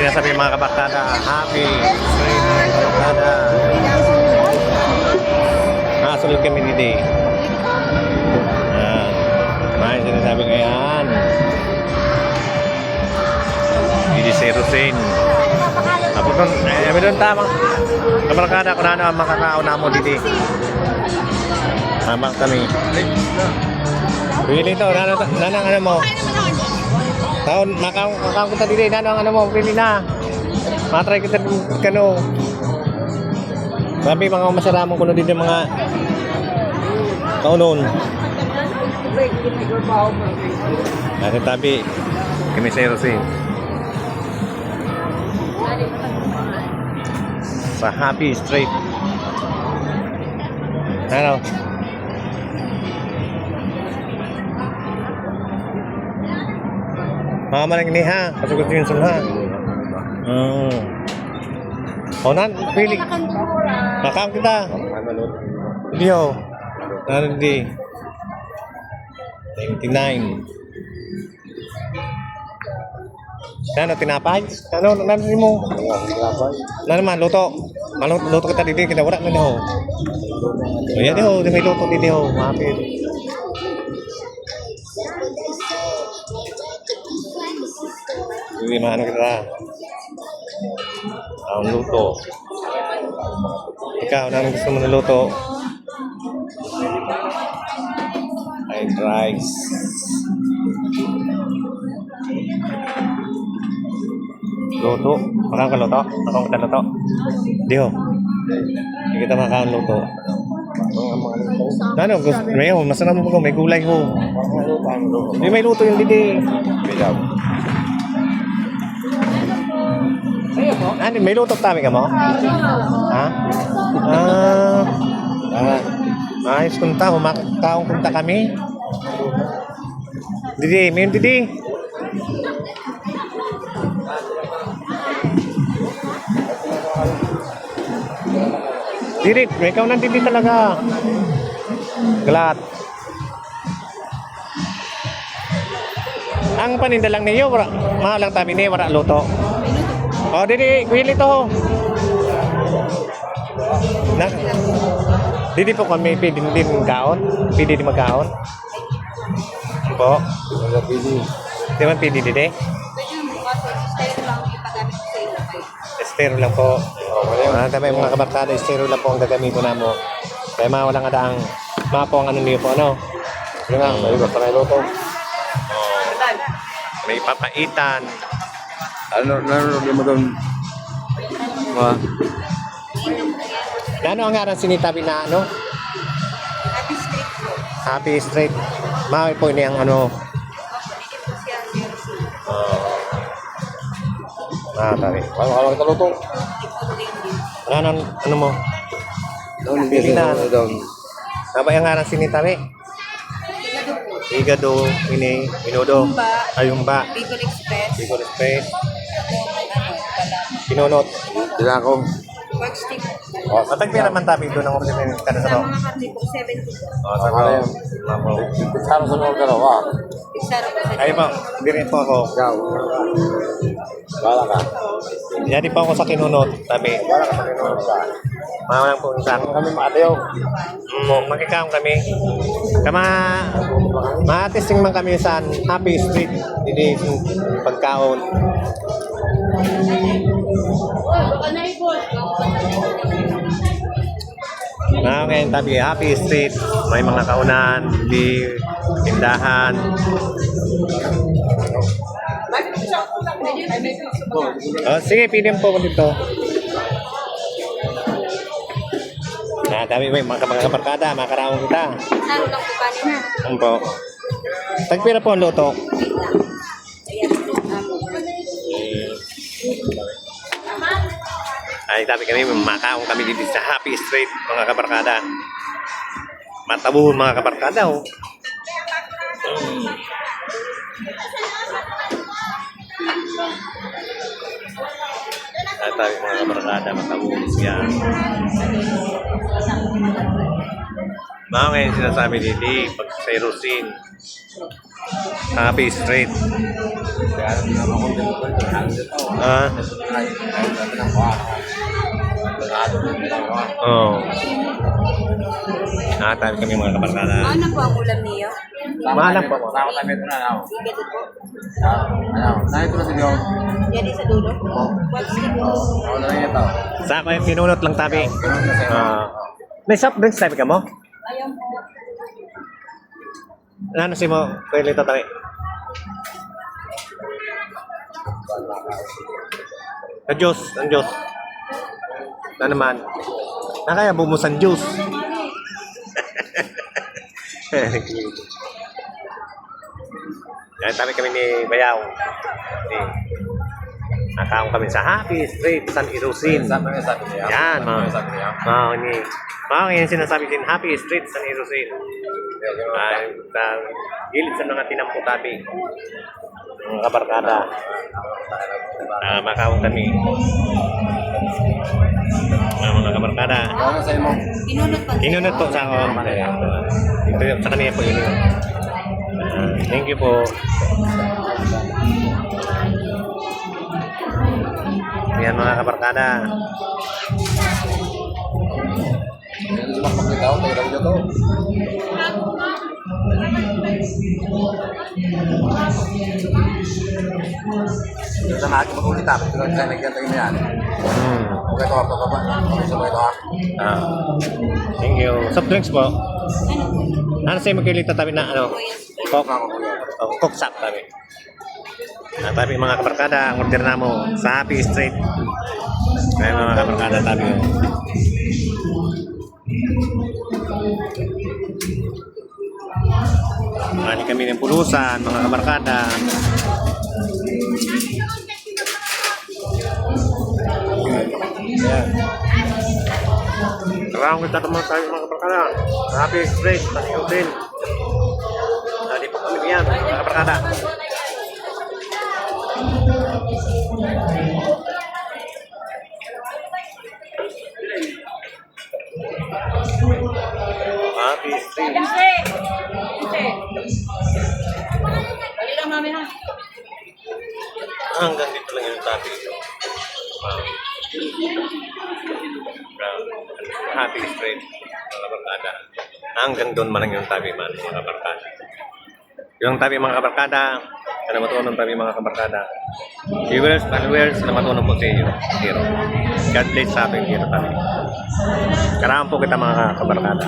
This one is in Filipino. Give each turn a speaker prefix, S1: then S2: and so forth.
S1: sinasabi mga kabarkada, happy street mga kabarkada. Nakasulog kami ni Day. May sinasabi ngayon. Hindi si Rosin. Tapos doon, may doon tamang kabarkada kung ano ang makakauna mo dito. Tamang kami. Pili to, nanang ano mo? Taon, makakaw kita dito, nanang ano mo, pili na. Matry kita kano. Sabi mga masaramong kuno dito mga kaunon. Nasa tabi, kami sa Rosin. Sa Happy Street. Ano? Mamalang ni ha, kasugot yun sul ha. O nan, pili. Makam kita. Hindi ho. Hindi. 99. Ano, tinapay? Ano mo? Ano naman, luto. Luto kita dito, kita wala na ho. O yan ho, may luto dito ho. Mapit. Hindi maano kita. Ang luto. Ikaw, ano gusto mo na luto? Fried rice. Luto. Makang ka luto? Makang kita luto? Di ho. Hindi kita makang luto. Ano? May ho. Masarap mo ko. May gulay ho. Hindi may luto yung didi. Ano? May luto kami ka mo? Ha? Ayos kunta. Humakataong kunta kami. Didi. May didi. Dirit, may ikaw nang didi talaga. Galat. Ang paninda lang niyo, mahal lang tabi niyo, wala luto. O, didi, kuhili to. Didi po kami, pwede din magkaon. Pwede din magkaon. Po. Di man pwede didi? Estero lang po. Kami mga kabarkada, estero lang po ang gagamitin na mo. Kaya mga walang adaang mga po ang ano niyo po, ano? Yun nga, may iba pa na luto. May papaitan.
S2: Ano mo doon?
S1: Ano ang ngaran sinitabi na ano? Happy Street. Mawi po niyang ano? Tabi.
S2: Wala ka luto.
S1: Ano mo? Pili na. Apa yang ngaran sinitabi? Igado, minudo, ayumba, Bicol Express, Pinunot,
S2: Dinakong.
S1: matagpira man tabi doon ang order ng kada sa to.
S3: Mga karne po, 70 po.
S1: Sa ko.
S2: Saro sa mga dalawa.
S3: Isara po sa
S1: Ay po, dire po ako.
S2: Ikaw. Wala ka.
S1: Jadi po ako sa Kinunot, tabi.
S2: Wala ka sa kinuha sa.
S1: Mawalang po sa ako.
S2: Kami maatew.
S1: Magkikaon kami. Ma-testing man kami sa Happy Street. Hindi pagkaon. Ngayon tabi Happy Street. May mga kaunan, di tindahan. Sige, pilihan po ko dito. Dami may mga kabarkada, mga karaong kita.
S3: Saro lang po kanina.
S1: Ano po? Tagpira po ang luto. Ay, dami kami, makaong kami dito sa Happy Street, mga kabarkada. Matabuhon mga kabarkada, oh. Ay, dami mga kabarkada, matabuhon siya. Mga ngayon sinasabi dito, pag sa Rosin, Happy Street.
S2: Kaya naman ako din ko ito. Ano dito?
S1: Ah,
S2: Ay, natin ang buwan. Lado din nila ko.
S1: oo. Nakatabi kami mga kabarkada.
S3: Ano po ang ulam niyo?
S1: Mahalang po.
S2: Sama tayo ito na ako.
S3: Sige po.
S2: Ano? Nakita mo sa inyo?
S3: Yan sa dulo. What's it?
S2: Ako na rin ito.
S1: Sa ako yung pinunot lang tabi.
S2: Ganun kasi.
S1: May soft drinks tabi ka mo?
S3: Ayan po.
S1: Ano si mo? Pwede ito tabi. Ang Diyos, ang Diyos. Na naman. Nakaya bumusan Diyos. Yan, tabi kami ni Bayaw. Nakaon kami sa Happy Street, San Irusin.
S2: Sabi niya.
S1: Yan, mga.
S2: Sabi niya.
S1: Mga yan sinasabi din, Happy Street, San Irusin. Gilid sa mga tinampo tabi. Mga kabarkada. Makaon kami. Mga kabarkada.
S2: Ano sa imo?
S3: Inunod pa.
S1: Inunod po sa ako. Ito sa kanila po yun. Thank you po. Yan mga kabarkada.
S2: Ano sa makapagkita ako? Tayo lang dito. Yung sa mga mag-ulit ako. Ito lang tayo nagkantay mo yan. Okay, ito ako pa. Okay, sabay ito ha.
S1: Thank you. Soft drinks po. Ano sa'yo magkilita tabi na ano? Coke. Oh, Coke sap tabi. Tabi mga kabarkada, ang order na mo sa Happy Street. Kaya mga kabarkada tabi. Mali kami ng pulusan, mga kabarkada. Ayan. Maraming kita naman tayo mga kabarkada. Happy Street, San Hotel. Di po kami yan, mga kabarkada. Happy Street.
S3: Dali lang mami ha.
S1: Hanggang dito lang yung tabi. Happy Street, mga kabarkada. Hanggang doon man lang yung tabi man, mga kabarkada. Yung tabi mga kabarkada, na matunan tabi mga kabarkada. Viewers, followers, na matunan po sa inyo. Hero. God bless sa ating hero tabi. Karahan po kita mga kabarkada.